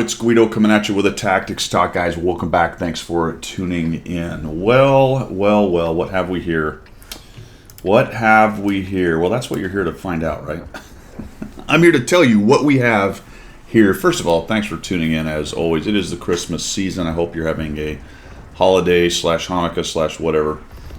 it's Guido coming at you with a Tactics Talk, guys. Welcome back. Thanks for tuning in. Well, what have we here? What have we here? Well, that's what you're here to find out, right? I'm here to tell you what we have here. First of all, thanks for tuning in, as always. It is the Christmas season. I hope you're having a holiday / Hanukkah / whatever.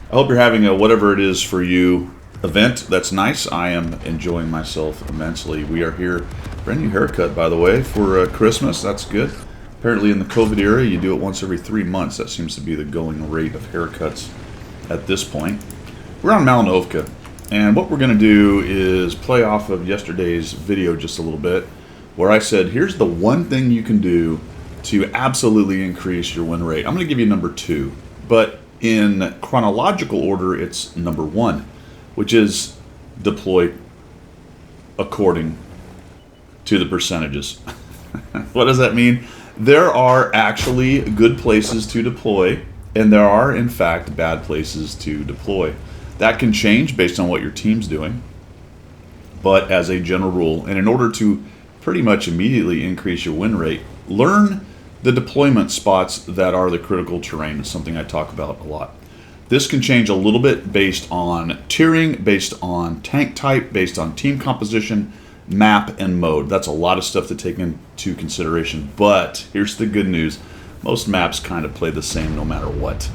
I hope you're having a whatever it is for you event. That's nice. I am enjoying myself immensely. We are here. Brand new haircut, by the way, for Christmas. That's good. Apparently in the COVID era, you do it once every 3 months. That seems to be the going rate of haircuts at this point. We're on Malinovka, and what we're going to do is play off of yesterday's video just a little bit, where I said, here's the one thing you can do to absolutely increase your win rate. I'm going to give you number 2, but in chronological order, it's number 1, which is deploy according to the percentages. What does that mean? There are actually good places to deploy, and there are, in fact, bad places to deploy. That can change based on what your team's doing, but as a general rule, and in order to pretty much immediately increase your win rate, learn the deployment spots that are the critical terrain. Is something I talk about a lot. This can change a little bit based on tiering, based on tank type, based on team composition, map, and mode. That's a lot of stuff to take into consideration, but here's the good news. Most maps kind of play the same no matter what.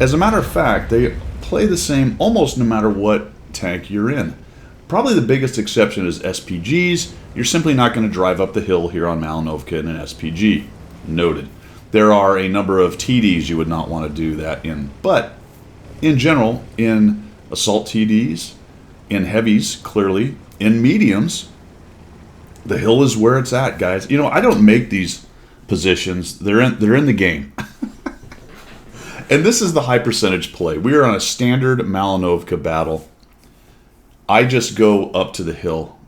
As a matter of fact, they play the same almost no matter what tank you're in. Probably the biggest exception is SPGs. You're simply not going to drive up the hill here on Malinovka in an SPG. Noted. There are a number of TDs you would not want to do that in, but in general, in assault TDs, in heavies, clearly, in mediums, the hill is where it's at, guys. You know, I don't make these positions. They're in the game. And this is the high percentage play. We are on a standard Malinovka battle. I just go up to the hill.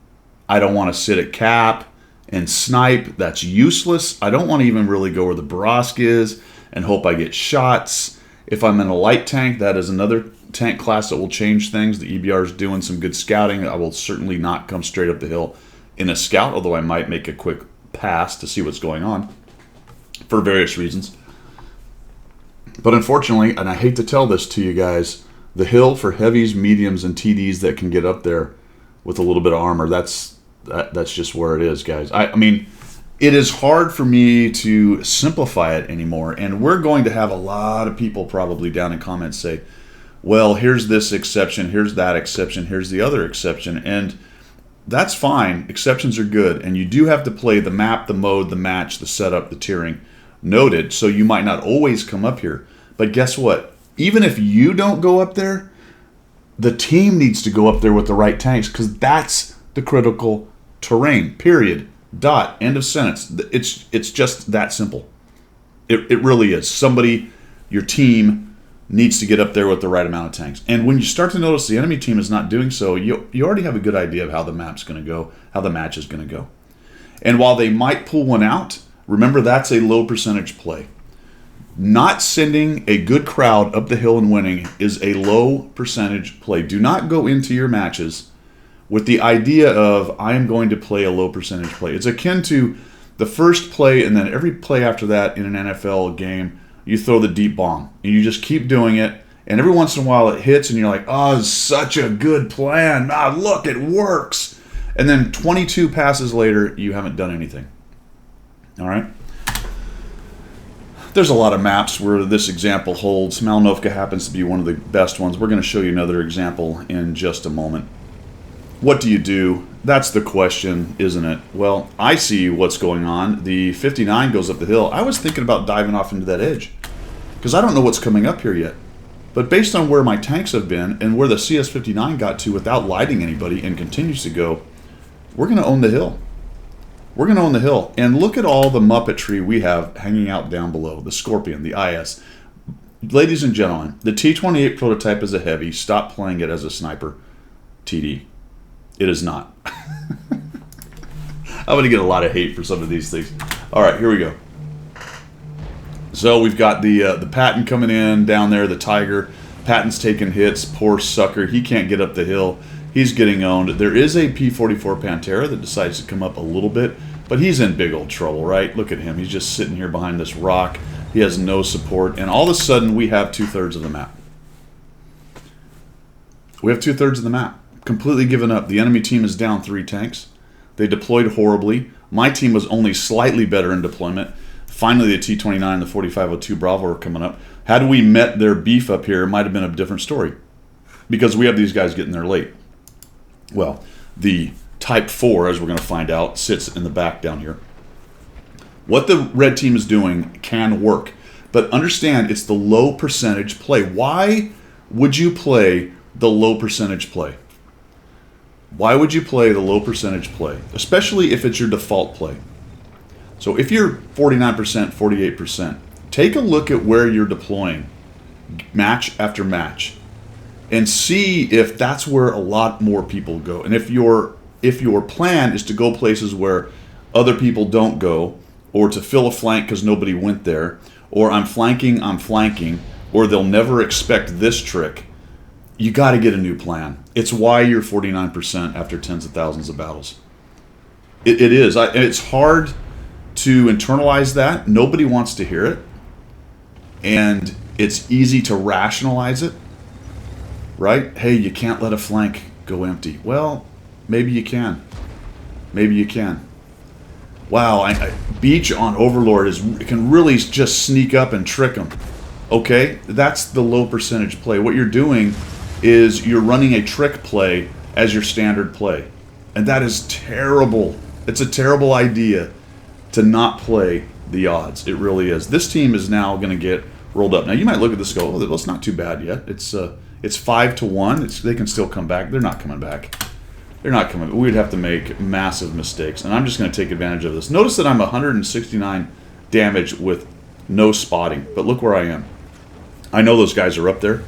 I don't want to sit at cap and snipe. That's useless. I don't want to even really go where the Barask is and hope I get shots. If I'm in a light tank, that is another tank class that will change things. The EBR is doing some good scouting. I will certainly not come straight up the hill in a scout, although I might make a quick pass to see what's going on for various reasons. But unfortunately, and I hate to tell this to you guys, the hill for heavies, mediums, and TDs that can get up there with a little bit of armor, that's just where it is, guys. I mean, it is hard for me to simplify it anymore, and we're going to have a lot of people probably down in comments say, well, here's this exception, here's that exception, here's the other exception, and that's fine. Exceptions are good, and you do have to play the map, the mode, the match, the setup, the tiering. Noted, so you might not always come up here. But guess what? Even if you don't go up there, the team needs to go up there with the right tanks, because that's the critical terrain, period. Dot. End of sentence. It's just that simple. It really is. Somebody, your team, needs to get up there with the right amount of tanks. And when you start to notice the enemy team is not doing so, you already have a good idea of how the map's going to go, how the match is going to go. And while they might pull one out, remember that's a low percentage play. Not sending a good crowd up the hill and winning is a low percentage play. Do not go into your matches with the idea of, I am going to play a low percentage play. It's akin to the first play, and then every play after that in an NFL game, you throw the deep bomb. And you just keep doing it, and every once in a while it hits, and you're like, oh, it's such a good plan. Ah, look, it works. And then 22 passes later, you haven't done anything. All right? There's a lot of maps where this example holds. Malinovka happens to be one of the best ones. We're going to show you another example in just a moment. What do you do? That's the question, isn't it? Well, I see what's going on. The 59 goes up the hill. I was thinking about diving off into that edge because I don't know what's coming up here yet. But based on where my tanks have been and where the CS-59 got to without lighting anybody and continues to go, we're going to own the hill. We're going to own the hill. And look at all the Muppetry we have hanging out down below. The Scorpion, the IS. Ladies and gentlemen, the T-28 prototype is a heavy. Stop playing it as a sniper TD. It is not. I'm going to get a lot of hate for some of these things. All right, here we go. So we've got the Patton coming in down there, the Tiger. Patton's taking hits. Poor sucker. He can't get up the hill. He's getting owned. There is a P-44 Pantera that decides to come up a little bit But he's in big old trouble, right? Look at him. He's just sitting here behind this rock. He has no support. And all of a sudden, we have 2/3 of the map. We have 2/3 of the map. Completely given up. The enemy team is down 3 tanks. They deployed horribly. My team was only slightly better in deployment. Finally, the T-29 and the 4502 Bravo are coming up. Had we met their beef up here, it might have been a different story. Because we have these guys getting there late. Well, the Type 4, as we're going to find out, sits in the back down here. What the red team is doing can work. But understand, it's the low percentage play. Why would you play the low percentage play? Why would you play the low percentage play? Especially if it's your default play. So if you're 49%, 48%, take a look at where you're deploying match after match and see if that's where a lot more people go. And if your plan is to go places where other people don't go, or to fill a flank because nobody went there, or I'm flanking, or they'll never expect this trick, you got to get a new plan. It's why you're 49% after tens of thousands of battles. It is. It's hard to internalize that. Nobody wants to hear it. And it's easy to rationalize it, right? Hey, you can't let a flank go empty. Well, maybe you can. Maybe you can. Wow, Beach on Overlord can really just sneak up and trick them. Okay, that's the low percentage play. What you're doing is you're running a trick play as your standard play. And that is terrible. It's a terrible idea to not play the odds. It really is. This team is now going to get rolled up. Now, you might look at this and go, oh, that's not too bad yet. It's 5-1. They can still come back. They're not coming back. They're not coming. We'd have to make massive mistakes. And I'm just going to take advantage of this. Notice that I'm 169 damage with no spotting. But look where I am. I know those guys are up there.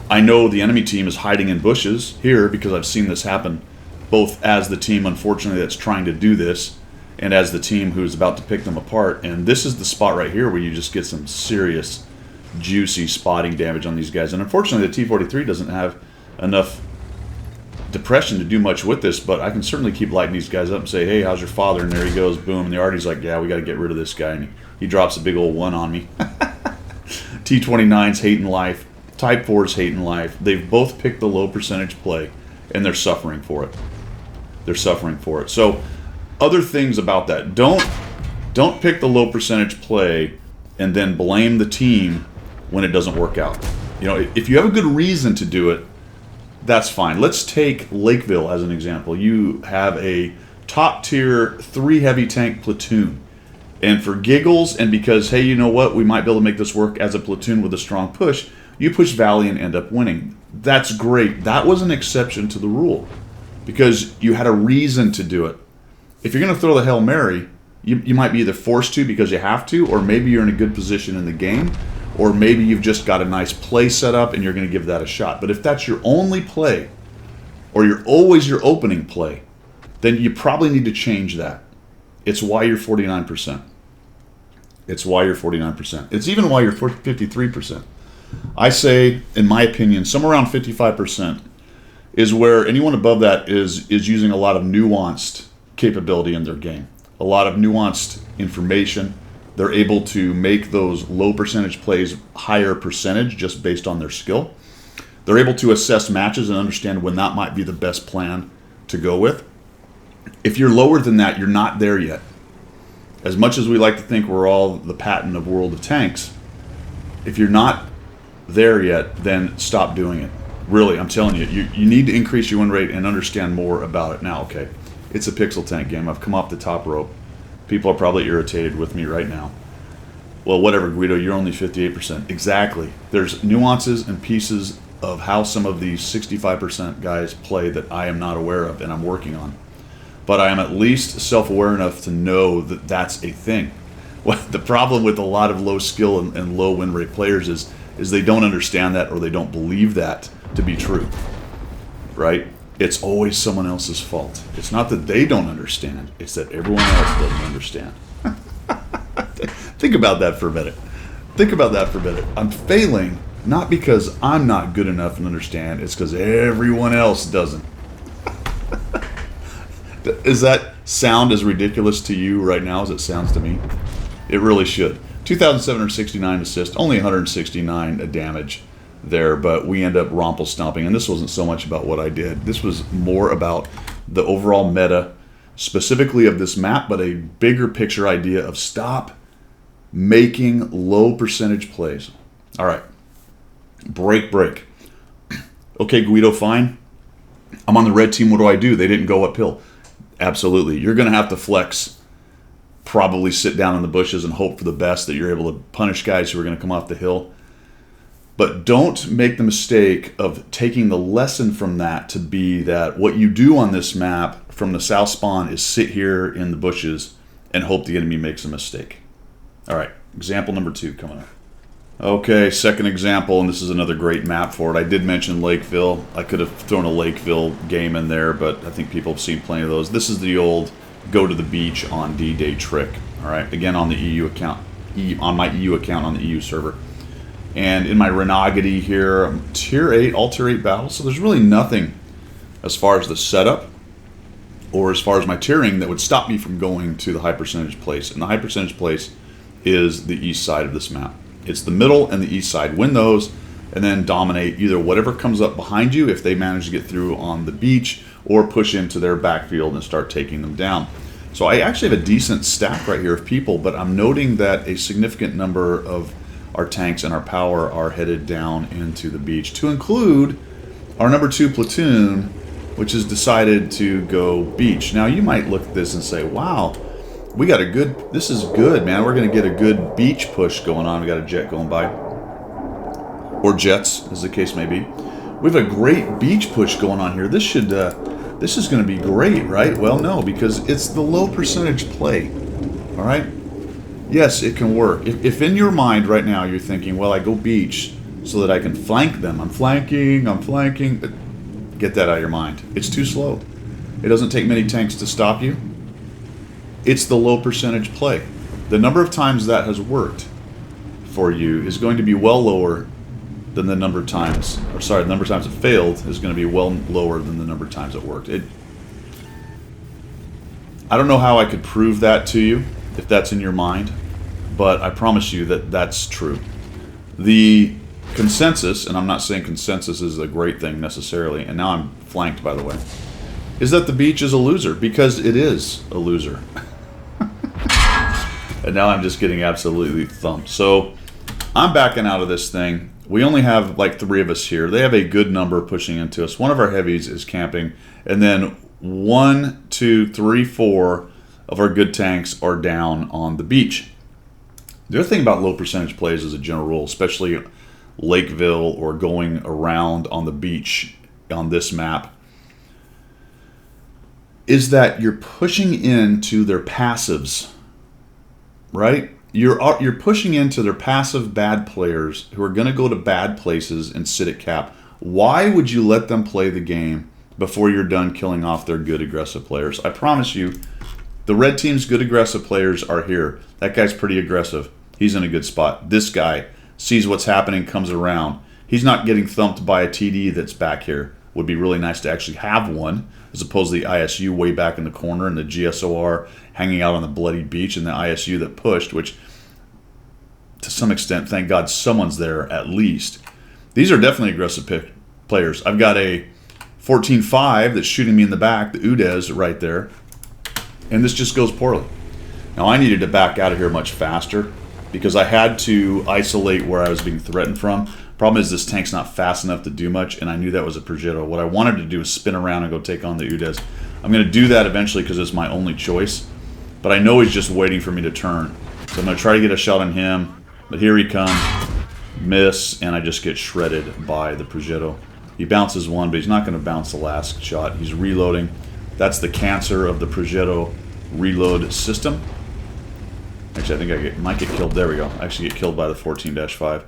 I know the enemy team is hiding in bushes here because I've seen this happen both as the team, unfortunately, that's trying to do this and as the team who's about to pick them apart. And this is the spot right here where you just get some serious, juicy spotting damage on these guys. And unfortunately, the T-43 doesn't have enough depression to do much with this, but I can certainly keep lighting these guys up and say, hey, how's your father? And there he goes, boom. And the Artie's like, yeah, we got to get rid of this guy. And he drops a big old 1 on me. T-29's hating life. Type 4's hating life. They've both picked the low percentage play, and they're suffering for it. They're suffering for it. So other things about that. Don't pick the low percentage play and then blame the team when it doesn't work out. You know, if you have a good reason to do it, that's fine. Let's take Lakeville as an example. You have a top tier 3 heavy tank platoon. And for giggles and because, hey, you know what, we might be able to make this work as a platoon with a strong push, you push Valley and end up winning. That's great. That was an exception to the rule because you had a reason to do it. If you're going to throw the Hail Mary, you might be either forced to because you have to, or maybe you're in a good position in the game, or maybe you've just got a nice play set up and you're going to give that a shot. But if that's your only play, or you're always your opening play, then you probably need to change that. It's why you're 49%. It's why you're 49%. It's even why you're 53%. I say, in my opinion, somewhere around 55% is where anyone above that is using a lot of nuanced capability in their game. A lot of nuanced information. They're able to make those low percentage plays higher percentage just based on their skill. They're able to assess matches and understand when that might be the best plan to go with. If you're lower than that, you're not there yet. As much as we like to think we're all the Patton of World of Tanks, if you're not there yet, then stop doing it. Really, I'm telling you, you need to increase your win rate and understand more about it. Now, okay, it's a pixel tank game. I've come off the top rope. People are probably irritated with me right now. Well, whatever, Guido, you're only 58%. Exactly. There's nuances and pieces of how some of these 65% guys play that I am not aware of and I'm working on. But I am at least self-aware enough to know that that's a thing. What the problem with a lot of low skill and low win rate players is they don't understand that or they don't believe that to be true, right? It's always someone else's fault. It's not that they don't understand. It's that everyone else doesn't understand. Think about that for a minute. Think about that for a minute. I'm failing not because I'm not good enough and understand. It's because everyone else doesn't. Is that sound as ridiculous to you right now as it sounds to me? It really should. 2,769 assist, only 169 damage there, but we end up romple stomping. And this wasn't so much about what I did. This was more about the overall meta, specifically of this map, but a bigger picture idea of stop making low percentage plays. All right. Break. Okay, Guido, fine. I'm on the red team. What do? They didn't go uphill. Absolutely. You're going to have to flex, probably sit down in the bushes and hope for the best that you're able to punish guys who are going to come off the hill. But don't make the mistake of taking the lesson from that to be that what you do on this map from the south spawn is sit here in the bushes and hope the enemy makes a mistake. All right, example number 2 coming up. Okay, second example, and this is another great map for it. I did mention Lakeville. I could have thrown a Lakeville game in there, but I think people have seen plenty of those. This is the old go to the beach on D-Day trick. All right, again on the EU account, on my EU account on the EU server. And in my Renagity here, I'm tier 8, all tier 8 battles, so there's really nothing as far as the setup or as far as my tiering that would stop me from going to the high percentage place. And the high percentage place is the east side of this map. It's the middle and the east side. Win those and then dominate either whatever comes up behind you if they manage to get through on the beach, or push into their backfield and start taking them down. So I actually have a decent stack right here of people, but I'm noting that a significant number of our tanks and our power are headed down into the beach, to include our number 2 platoon, which has decided to go beach. Now you might look at this and say, wow, we got a good, this is good, man. We're going to get a good beach push going on. We got a jet going by, or jets, as the case may be. We have a great beach push going on here. This should, this is going to be great, right? Well, no, because it's the low percentage play. All right. Yes, it can work. If in your mind right now you're thinking, well, I go beach so that I can flank them. I'm flanking. Get that out of your mind. It's too slow. It doesn't take many tanks to stop you. It's the low percentage play. The number of times that has worked for you is going to be well lower than the number of times, or sorry, the number of times it failed is going to be well lower than the number of times it worked. I don't know how I could prove that to you if that's in your mind, but I promise you that that's true. The consensus, and I'm not saying consensus is a great thing necessarily, and now I'm flanked, by the way, is that the beach is a loser, because it is a loser. And now I'm just getting absolutely thumped. So I'm backing out of this thing. We only have like 3 of us here. They have a good number pushing into us. One of our heavies is camping, and then 1, 2, 3, 4 of our good tanks are down on the beach. The other thing about low percentage plays as a general rule, especially Lakeville or going around on the beach on this map, is that you're pushing into their passives, right? You're pushing into their passive bad players who are going to go to bad places and sit at cap. Why would you let them play the game before you're done killing off their good aggressive players? I promise you, the red team's good aggressive players are here. That guy's pretty aggressive. He's in a good spot. This guy sees what's happening, comes around. He's not getting thumped by a TD that's back here. Would be really nice to actually have one, as opposed to the ISU way back in the corner and the GSOR hanging out on the bloody beach, and the ISU that pushed, which to some extent, thank God someone's there at least. These are definitely aggressive players. I've got a 14-5 that's shooting me in the back, the UDES right there, and this just goes poorly. Now I needed to back out of here much faster because I had to isolate where I was being threatened from. Problem is this tank's not fast enough to do much, and I knew that was a Progetto. What I wanted to do is spin around and go take on the UDES. I'm going to do that eventually because it's my only choice, but I know he's just waiting for me to turn. So I'm going to try to get a shot on him, but here he comes, miss, and I just get shredded by the Progetto. He bounces one, but he's not going to bounce the last shot. He's reloading. That's the cancer of the Progetto reload system. Actually, I think I might get killed. There we go. I actually get killed by the 14-5.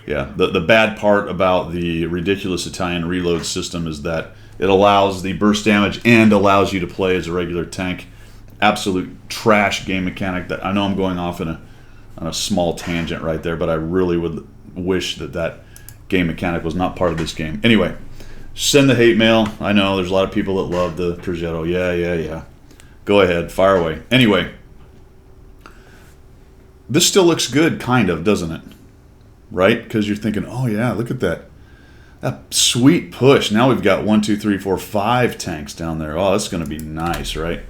Yeah, the bad part about the ridiculous Italian reload system is that it allows the burst damage and allows you to play as a regular tank. Absolute trash game mechanic. That I know I'm going off on a small tangent right there, but I really would wish that game mechanic was not part of this game. Anyway, send the hate mail. I know there's a lot of people that love the Progetto. Yeah. Go ahead, fire away. Anyway, this still looks good, kind of, doesn't it? Right? Because you're thinking, oh yeah, look at that. That sweet push. Now we've got 1, 2, 3, 4, 5 tanks down there. Oh, that's going to be nice, right?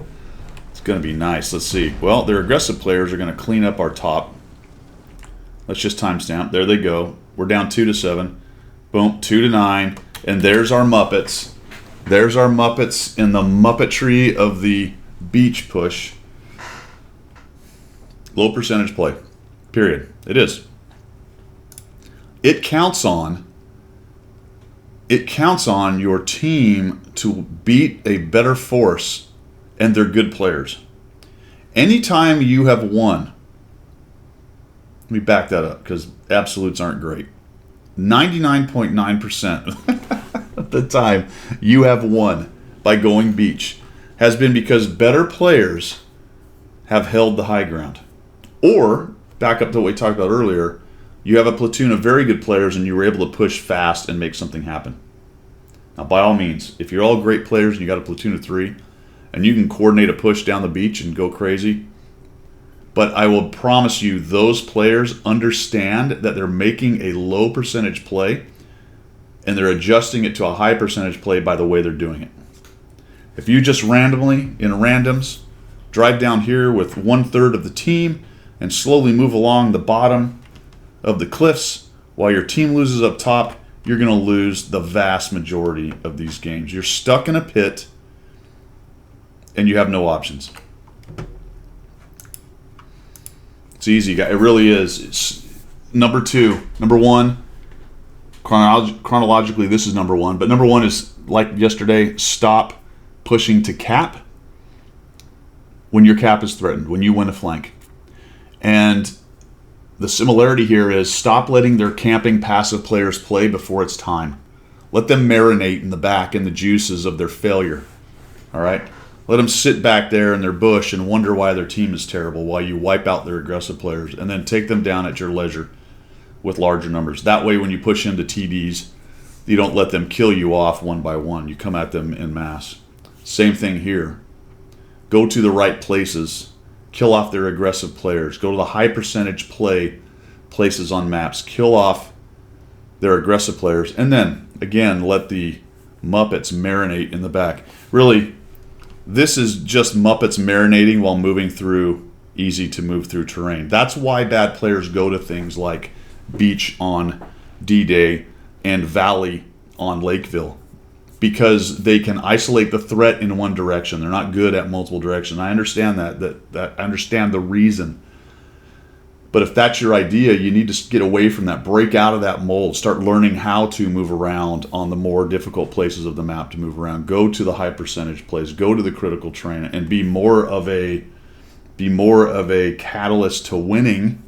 It's going to be nice. Let's see. Well, their aggressive players are going to clean up our top. Let's just timestamp. There they go. We're down 2 to 7. Boom, 2 to 9. And there's our Muppets. There's our Muppets in the Muppetry of the beach push. Low percentage play. Period. It is. It counts on your team to beat a better force, and they're good players. Anytime you have won, let me back that up because absolutes aren't great. 99.9% of the time you have won by going beach has been because better players have held the high ground. Or, back up to what we talked about earlier, you have a platoon of very good players and you were able to push fast and make something happen. Now, by all means, if you're all great players and you got a platoon of 3 and you can coordinate a push down the beach and go crazy, but I will promise you those players understand that they're making a low percentage play and they're adjusting it to a high percentage play by the way they're doing it. If you just randomly, in randoms, drive down here with 1/3 of the team and slowly move along the bottom of the cliffs while your team loses up top, you're going to lose the vast majority of these games. You're stuck in a pit and you have no options. It's easy, guys. It really is. It's number 2. Number 1, chronologically, this is number 1. But number 1 is, like yesterday, stop pushing to cap when your cap is threatened, when you win a flank. And the similarity here is stop letting their camping passive players play before it's time. Let them marinate in the back in the juices of their failure. All right? Let them sit back there in their bush and wonder why their team is terrible while you wipe out their aggressive players and then take them down at your leisure with larger numbers. That way when you push into TDs, you don't let them kill you off one by one. You come at them en masse. Same thing here. Go to the right places. Kill off their aggressive players. Go to the high percentage play places on maps. Kill off their aggressive players. And then, again, let the Muppets marinate in the back. Really, this is just Muppets marinating while moving through easy to move through terrain. That's why bad players go to things like Beach on D-Day and Valley on Lakeville, because they can isolate the threat in one direction. They're not good at multiple directions. I understand that I understand the reason. But if that's your idea, you need to get away from that, break out of that mold, start learning how to move around on the more difficult places of the map to move around. Go to the high percentage plays, go to the critical terrain, and be more of a catalyst to winning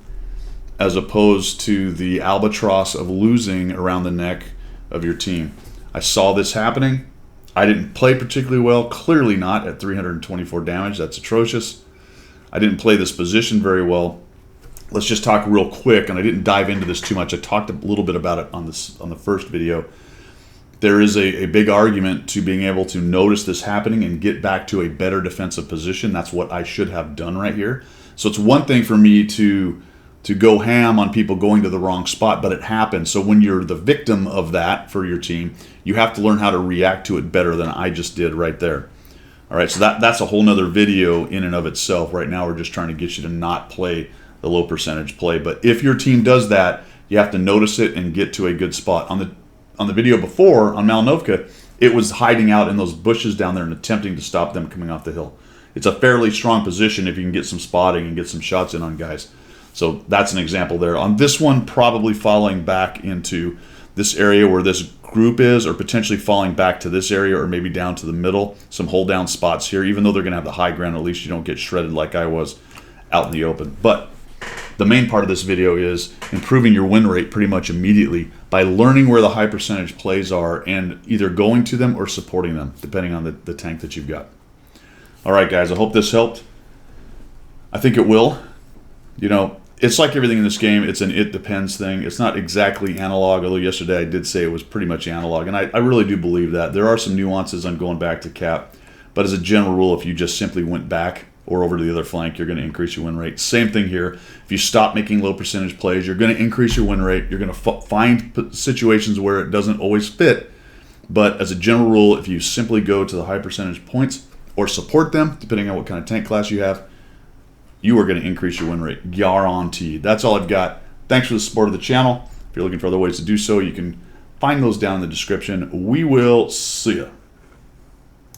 as opposed to the albatross of losing around the neck of your team. I saw this happening. I didn't play particularly well, clearly not at 324 damage. That's atrocious. I didn't play this position very well. Let's just talk real quick, and I didn't dive into this too much. I talked a little bit about it on the first video. There is a big argument to being able to notice this happening and get back to a better defensive position. That's what I should have done right here. So it's one thing for me to go ham on people going to the wrong spot, but it happens. So when you're the victim of that for your team, you have to learn how to react to it better than I just did right there. All right, so that's a whole nother video in and of itself. Right now we're just trying to get you to not play the low percentage play. But if your team does that, you have to notice it and get to a good spot. On the video before, on Malinovka, it was hiding out in those bushes down there and attempting to stop them coming off the hill. It's a fairly strong position if you can get some spotting and get some shots in on guys. So that's an example there. On this one, probably falling back into this area where this group is, or potentially falling back to this area, or maybe down to the middle. Some hold down spots here. Even though they're going to have the high ground, at least you don't get shredded like I was out in the open. But the main part of this video is improving your win rate pretty much immediately by learning where the high percentage plays are and either going to them or supporting them, depending on the tank that you've got. All right, guys, I hope this helped. I think it will. You know, it's like everything in this game. It's an it depends thing. It's not exactly analog, although yesterday I did say it was pretty much analog, and I really do believe that. There are some nuances on going back to cap, But as a general rule, if you just simply went back or over to the other flank, you're going to increase your win rate. Same thing here. If you stop making low percentage plays, you're going to increase your win rate. You're going to find situations where it doesn't always fit. But as a general rule, if you simply go to the high percentage points or support them, depending on what kind of tank class you have, you are going to increase your win rate. Guaranteed. That's all I've got. Thanks for the support of the channel. If you're looking for other ways to do so, you can find those down in the description. We will see ya.